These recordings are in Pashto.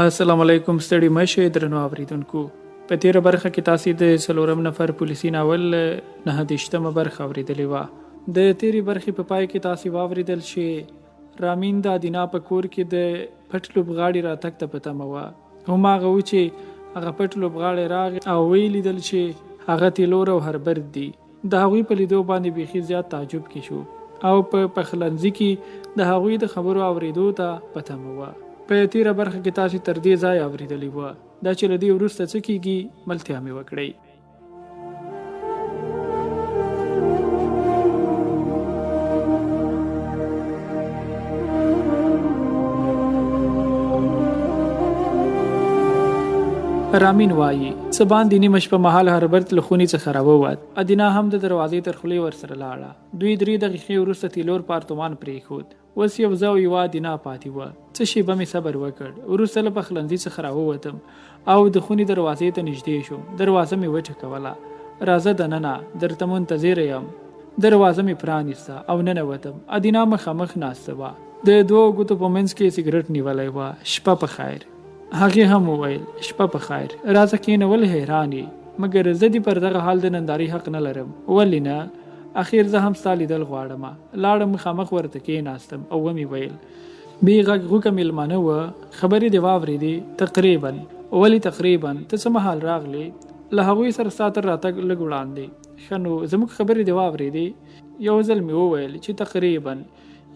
السلام علیکم. ستړي مشه درنو اوریدونکو. په تیره برخه کې تاسو د څلورم نفر پولیسي ناول 9 برخه اوریدلې وه. د تیرې برخې په پای کې تاسو واوریدل چې رامین د ادینا په کور کې د پټ لوبغاړي راتګ ته په تمه وه. هماغه و چې هغه پټ لوبغاړی راغی او ویې لیدل چې هغه تیلور او هربرت دي. د هغوی په لیدو باندې بیخي زیات تعجب کې شو او په پخلنځي کې د هغوی د خبرو اوریدو ته په تمه وه. په تیره برخه کې تاسو تر دې ځای اوریدلی وه. دا چې له دې وروسته څه کیږي ملتیا مې وکړئ. رامین وایي څه باندې نیمه شپه مهال هربرت له خونې څخه راووت. ادینا هم د دروازې تر خولې ورسره لاړه. دوی 3 دقیقې وروسته تیلور پارتمان پرېښود. اوس یو زه او یوه ادینا پاتې وه. څه شېبه مې صبر وکړ. وروسته له پخلنځي څخه راووتم او د خونې دروازې ته نږدې شوم. دروازه مې وټکوله. راځه دننه، درته منتظره یم. دروازه مې پرانیسته او ننوتم. ادینا مخامخ ناسته وه. د 2 ګوتو په منځ کې سګرټ نیولی وه. شپه په خیر. هغې هم وویل شپه په خیر. راځه کښېنه، ولې حیران یې؟ مګر زه دې پر دغه حال د نندارې حق نه لرم. ولې نه؟ اخیر زه هم ستا لیدل غواړم. لاړم، مخامخ ورته کېناستم او ومې ویل بې غږ غوږه مېلمانه وه. خبرې دې واورېدې؟ تقریبا. ولې تقریبا؟ ته څه مهال راغلې؟ له هغوی سره ستا تر راتګ لږ وړاندې. ښه نو زموږ خبرې دې واورېدې؟ یو ځل مې وویل چې تقریبا.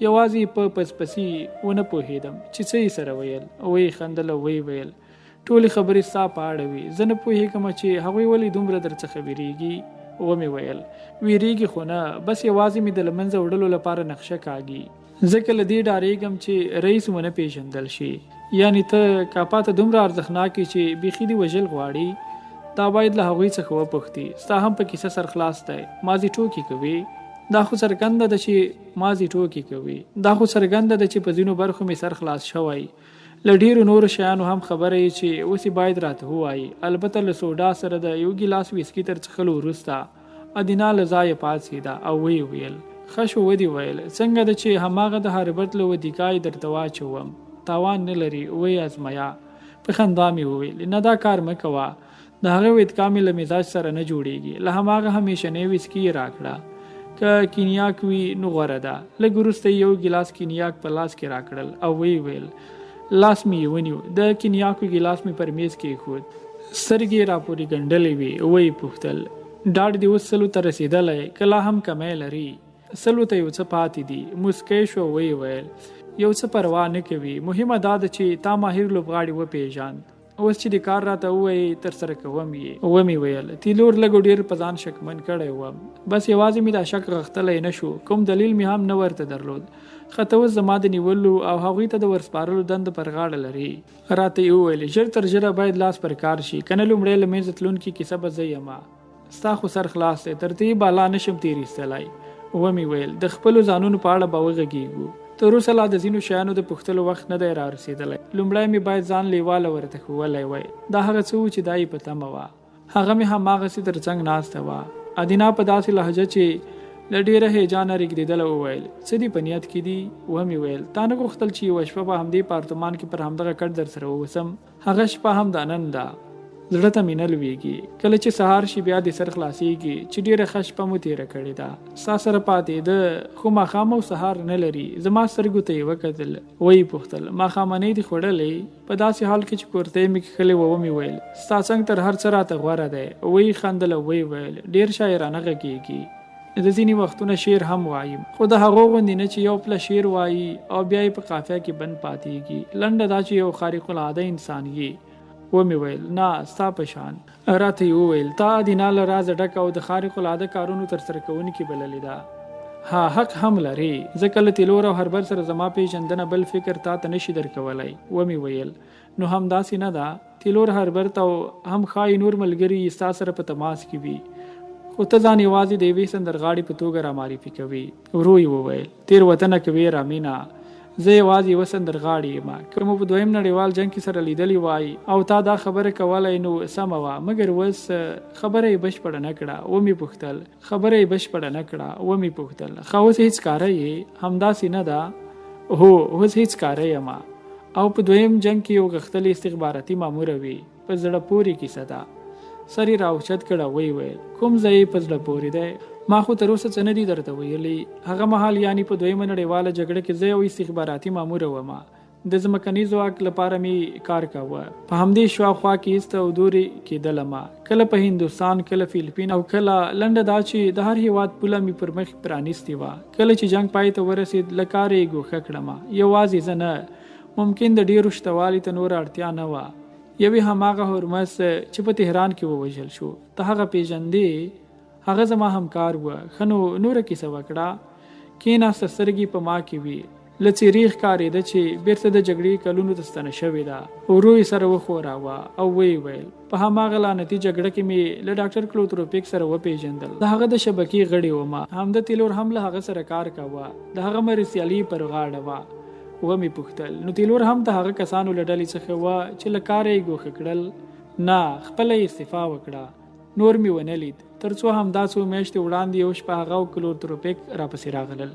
یوازې په پسپسي ونه پوهېدم چې څه یې سره ویل. ویې خندل او ویې ویل ټولې خبرې ستا په اړه وي. زه نه پوهېږم چې هغوی ولې دومره درڅخه ویرېږي. ومې ویل ویرېږي خو نه، بس یوازې مې د له منځه وړلو لپاره نقشه کاږي. ځکه له دې ډارېږم چې رئیس ونه پېژندل شي. یعنې ته کاپا ته دومره ارزښتناکې چې بیخي دې وژل غواړي. دا باید له هغوی څخه وپوښتي. ستا هم په کیسه سرخلاص دی. ماضي ټوکې کوي. دا خو څرګنده ده چې ماضي ټوکې کوي. دا خو څرګنده ده چې په ځینو برخو مې سر خلاص شوی. له ډېرو نورو شیانو هم خبره یې چې اوس یې باید راته ووایي. البته له سوډا سره د یو ګیلاس ویسکي تر څښلو وروسته ادینا له ځایه پاڅېده او ویې ویل ښه شو. ودې ویل څنګه ده چې هماغه د هربرت له ودیکای درته واچوم؟ تاوان نه لري. ویې ازمایا. په خندا مې وویل نه، دا کار مه کوه. د هغه ودکا مې له مزاج سره نه جوړېږي. له هماغه همیشنۍ ویسکي یې راکړه. که کینیاک وي نو غوره ده. لږ وروسته یو ګیلاس کینیاک په لاس کې راکړل او ویې ویل لاس مې یې ونیو. د کینیاکو ګیلاس مې پر میز کېښود. سترګې یې راپورې ګنډلې وې. ویې پوښتل ډاډ دې اوس 100 ته رسېدلی که لا هم کمی لري؟ 100 ته یو څه پاتې دي. موسکی شو. ویې ویل یو څه پروا نه کوي. مهمه دا ده چې تا ماهر لوبغاړي وپېژاند. اوس چې د کار راته ووایې تر سره کوم یې. ومې ویل تیلور لږ ډېر په ځان شکمن کړی وم. بس یوازې مې دا شک غښتلی نه شو. کوم دلیل مې هم نه ورته درلود. ښه ته اوس زما د نیولو او هغوی ته د ورسپارلو دنده پر غاړه لري. راته یې وویل ژر تر ژره باید لاس پر کار شي، که نه لومړی له منځه تلونکي کیسه به زه یم. ستا خو سر خلاص دی، تر دې بالا نشم تېرېستلی. ومې ویل د خپلو ځانونو په اړه به وغږېږو. تر اوسه لا د ځینو شیانو د پوښتلو وخت نه دی را رسېدلی. لومړی مې باید ځان لیواله ورته ښوولی وی. دا هغه څه و چې دا یې په تمه وه. هغه مې هماغسې تر څنګ ناسته وه. ادینا په داسې لهجه چې له ډېره هیجانه رېږدېدله وویل څه دې په نیت کې دي؟ ومې ویل تا نه غوښتل چې یوه شپه په همدې پارتمان کې پر همدغه کټ در سره واوسم. هغه شپه هم دا نن ده. زړه ته مې نه لوېږي. کله چې سهار شي بیا دې سر خلاصېږي چې ډېره ښه شپه مو تېره کړې ده. ستا سره پاتېده خو ماښام او سهار نه لري. زما سترګو ته یې وکتل. ویې پوښتل ماښامنۍ دې خوړلې؟ په داسې حال کې چې کورتۍ مې کښلې وه. ومې ویل ستا څنګ تر هر څه راته غوره دی. ویې خندل او ویې ویل ډېر شاعرانه غږېږي. د ځینې وختونه شعر هم وایم، خو د هغو غوندې نه چې یو پله شعر وایي او بیا یې په قافیه کې بند پاتېږي. لنډه دا چې یو خارق العاده انسان یې. ومې ویل نه، ستا په شان. راته یې وویل تا ادینا له رازه ډک او د خارق العاده کارونو ترسره کوونکې بللې ده. ها حق هم لري. ځکه له تیلور او هربر سره زما پېژندنه بل فکر تا ته نشي درکولی. ومې ویل نو همداسې نه ده. تیلور هربرت او هم ښایي نور ملګري ستا سره په تماس کې وي، خو ته ځان یوازې د یوې سندرغاړې په توګه رامعرفي کوي. ورو یې وویل تېروتنه کوې رامینا. زه یوازې یوه سندرغاړې یم. که مو په 2م نړیوال جنګ کې سره لیدلي وای او تا دا خبره کولی نو سمه وه، مګر اوس خبره یې بشپړه نه کړه. ومې پوښتل خبره یې بشپړه نه کړه؟ ومې پوښتل ښه اوس هېڅ کاره یې؟ همداسې نه ده؟ هو اوس هېڅ کاره یم. او په دویم جنگ کې یو غښتلی استخباراتي مامور وي. په زړه پورې کیسه ده. سر یې راوچت کړه، ویل کوم ځای په زړه پورې دی؟ ما خو تر اوسه څه نه دي درته ویلي. هغه مهال یعنی په دویمه نړیواله جګړه کې زه یو استخباراتي مامور وم. د ځمکني ځواک لپاره می کار کاوه. په همدې شاوخوا کې ایسته او دورې کېدلم، کله په هندوستان، کله فیلیپین، او کله لنډه دا چې د هر هیواد پوله می پر مخ پرانیستې وه. کله چې جنگ پای ته ورسېد له کاره یې ګوښه کړم. یوازې زه نه، ممکن د ډېرو شتوالي ته نور اړتیا نه وه. یوې هماغه هورمز چې په تهران کې ووژل شو، ته هغه پیژندې؟ هغه زما همکار و. ښه نو نوره کیسه وکړه. کېناسته، سترګې په ما کې وي. له څېرې ښکارېده چې بېرته د جګړې کلونو ته ستنه شوې ده. ورو یې سره وښوراوه او ویل په هماغه لعنتي جګړه کې مې له ډاکټر کلوتروپیک سره وپېژندل. د هغه د شبکې غړی وم. همده تیلور هم له هغه سره کار کاوه. د هغه مرستیالي پر غاړه وه. ومې پوښتل نو تیلور هم د هغه کسانو له ډلې څخه وه چې له کاره یې ګوښه کړل؟ نه، خپله یې استعفا وکړه. نور مې ونه لید تر څو همدا څو میاشتې وړاندې یو شپه هغه او کلوتروپیک راپسې راغلل.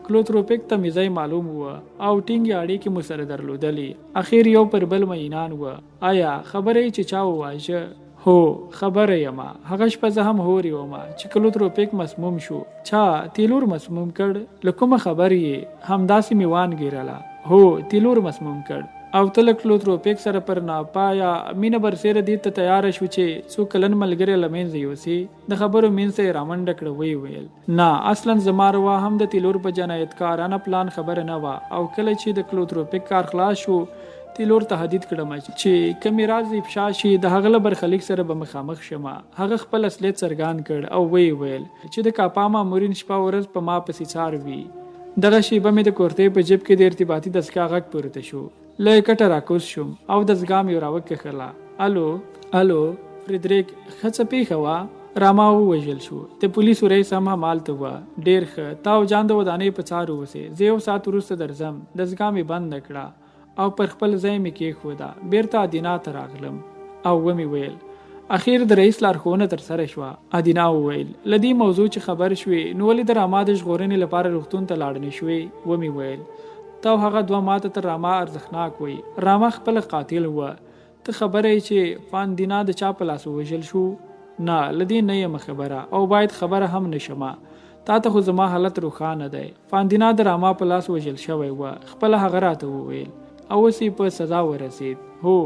کلوتروپیک ته مې ځای معلوم و او ټینګې اړیکې مو سره درلودلې. اخیر یو پر بل مینان و. آیا خبره یې چې چا وواژه؟ هو، خبره یم. هغه شپه زه هم هورې وم چې کلوتروپیک مسموم شو. چا؟ تیلور مسموم کړ؟ له کومه خبر یې؟ همداسې مې وانګېرله. هو، تیلور مسموم کړ. او ته له کلوتروپیک سره پر ناپایا مینه برسېره دې ته تیاره شو چې څو کلن ملګری له منځه یوسي؟ د خبرو منځ ته یې رامنډه کړه. ویل نه، اصلا زما روا هم د تیلور په جنایتکارانه پلان خبره نه وه. او کله چې د کلوتروپیک کار خلاص شو، تیلور تهدید کړم چې کمی راز افشا شي د هغه له برخلیک سره به مخامخ شم. هغه خپل اصلیت څرګند کړ او ویل چې د کاپا مامورین شپه ورځ په ما پسې څار وي. دغه شیبه مې د کورتۍ په جیب کې د ارتباطي دستګاه غږ پورته شو. له کټه راکوز شوم او دستګاه مې راوکښله. الو فریدریک، ښه څه پیښه وه؟ راما ووژل شو. د پولیسو رئیس هم همالته وه. ډېر ښه، تا او جان د ودانۍ په څار اوسئ. زه 1 ساعت وروسته درځم. دستګاه مې بنده کړه او پر خپل ځای مې کېښوده. بېرته ادینا ته راغلم او ومې ویل اخیر د رئیس لارښوونه ترسره شوه. ادینا وویل له دې موضوع چې خبر شوې نو ولې د راما د ژغورنې لپاره روغتون ته لاړ نه شوې؟ ومې ویل ته هغه 2 ماته تر راما ارزښتناک وی. راما خپل قاتل و. ته خبره یې چې فاندینا د چا په لاس ووژل شو؟ نه، له دې نه یم خبره او باید خبره هم نشمه. تا ته خو زما حالت روښانه دی. فاندینا د راما په لاس وژل شوی و. خپله هغه راته وویل او اوس یې په سزا ورسېد. هو،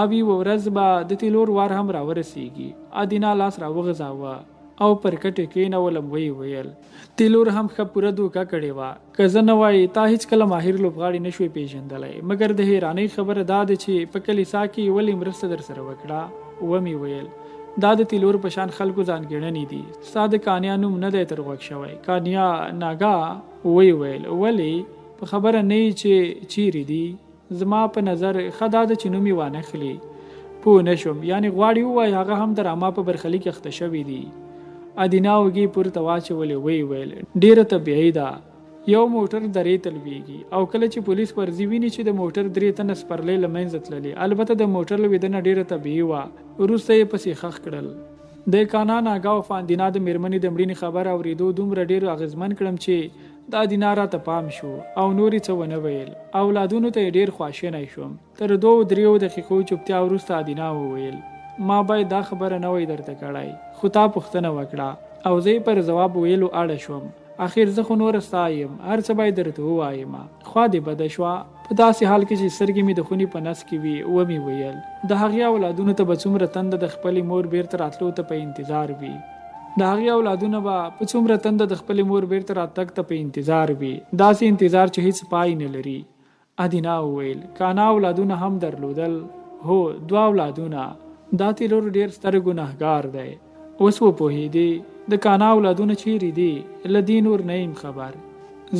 آبي ورځ به د تیلور وار هم راورسېږي. ادینا لاس راوغځاوه او پر کټې کېنولم. ویل تیلور هم ښه پوره دوکه کړې وه. که زه نه وای تا هېڅکله ماهر لوبغاړي نه شوې پېژندلی. مګر د حیرانۍ خبره دا ده چې په کلیسا کې ولې مرسته در سره وکړه؟ ومې ویل دا د تیلور په شان خلکو ځانګړنې دي. ستا د کانیا نوم نه دی تر غوږ شوی. کانیا ناګا؟ ویل ولې؟ په خبره نه یې چې چیرې دي؟ زما په نظر ښه دا ده چې نوم یې وانخلي. پوه نه شوم. یعنې غواړي ووایي هغه هم د راما په برخلیک اخته شوي دي؟ ادینا وږي پورته واچولې. ویل ډېره طبیعي ده. یو موټر درې ته لویږي او کله چې پولیس ورځي ویني چې د موټر 3 تنه سپرلۍ له منځه تللې. البته د موټر لوېدنه ډېره طبیعي وه. وروسته یې پسې ښخ کړل. د کانا ناګا او فاندینا د مېرمنې د مړینې خبر اورېدو دومره ډېر اغېزمن کړم چې د ادینا راته پام شو او نورې څه ونه ویل. اولادونو ته یې ډېر خواشینی شوم. تر 2-3 دقیقو چوپتیا وروسته ادینا وویل ما باید دا خبره نه وای درته کړی، خو تا پوښتنه وکړه او زه پر جواب ویلو اړه شوم. اخر زه خو نور ستا یم، هر څه باید درته ووایم. خوا دې بده شوه. په داسې حال کې چې سترګې مې د خونې په نس کې وي ومې ویل د هغې اولادونو ته به څومره تنده د خپلې مور بیرته راتلو ته په انتظار وي. د هغې اولادونه به په څومره تنده د خپلې مور بیرته راتګ ته په انتظار وي. داسې انتظار چې هیڅ پای نه لري. ادینا وویل کانا اولادونه هم درلودل؟ هو، 2 اولادونه. دا تیلور ډېر ستر ګناهګار دی. اوس وپوهېدې د کانا اولادونه چیرې دي؟ له دې نور نه یم خبر.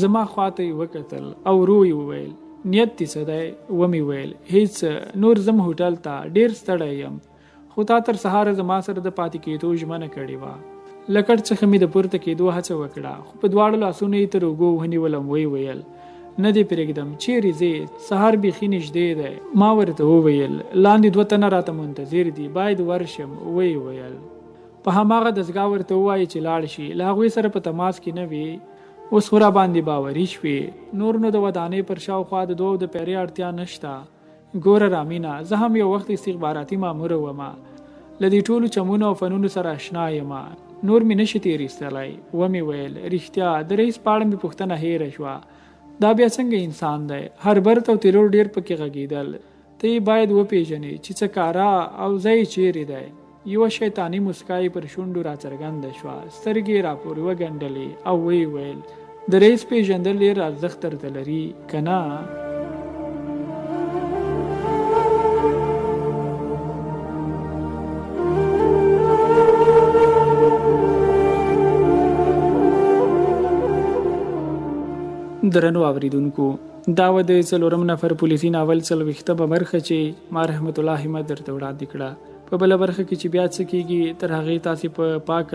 زما خواته یې وکتل او ورو یې وویل نیت دې څه دی؟ ومې ویل هیڅ، نور ځم هوټل ته، ډېر ستړی یم. خو تا تر سهاره زما سره د پاتې کېدو ژمنه کړې وه. له کټ څخه مې د پورته کېدو هڅه وکړه خو په 2 لاسونو یې تر اوږو ونیولم. ویل نه دې پرېږدم. چیرې ځې؟ سهار بیخي نږدې دی. ما ورته وویل لاندې 2 تنه راته منتظر دي، باید ورشم. ویل په هماغه دستګاه ورته ووایي چې لاړ شي، له هغوی سره په تماس کې نه وي. اوس خو را باندې باوري شوې. نور نو د ودانۍ پر شاوخوا د دوو د پیرې اړتیا نشته. ګوره رامینا، زه هم یو وخت استخباراتي ماموره ومه. له دې ټولو چمونو او فنونو سره اشنا یم. نور مې نشي تېرېستلی. ومې ویل رښتیا د رئیس په اړه مې پوښتنه هېره شوه. دا بیا څنګه انسان دی؟ هربرت او تیلور ډېر پکې غږېدل. ته یې باید وپېژنې چې څه کاره او ځای چیرې دی. یوه شیطاني مسکا یې پر شونډو راڅرګنده شوه. سترګې یې راپورې وګنډلې او ویې ویل د رئیس پېژندل ډېر ارزښت درته لري که نه؟ درنو اوریدونکو، دا و د 4 نفر پولیسي ناول 40 برخه چې ما رحمت الله احمد درته وړاندې کړه. په بله برخه کې چې بیا څه کېږي تر هغې تاسې په پاک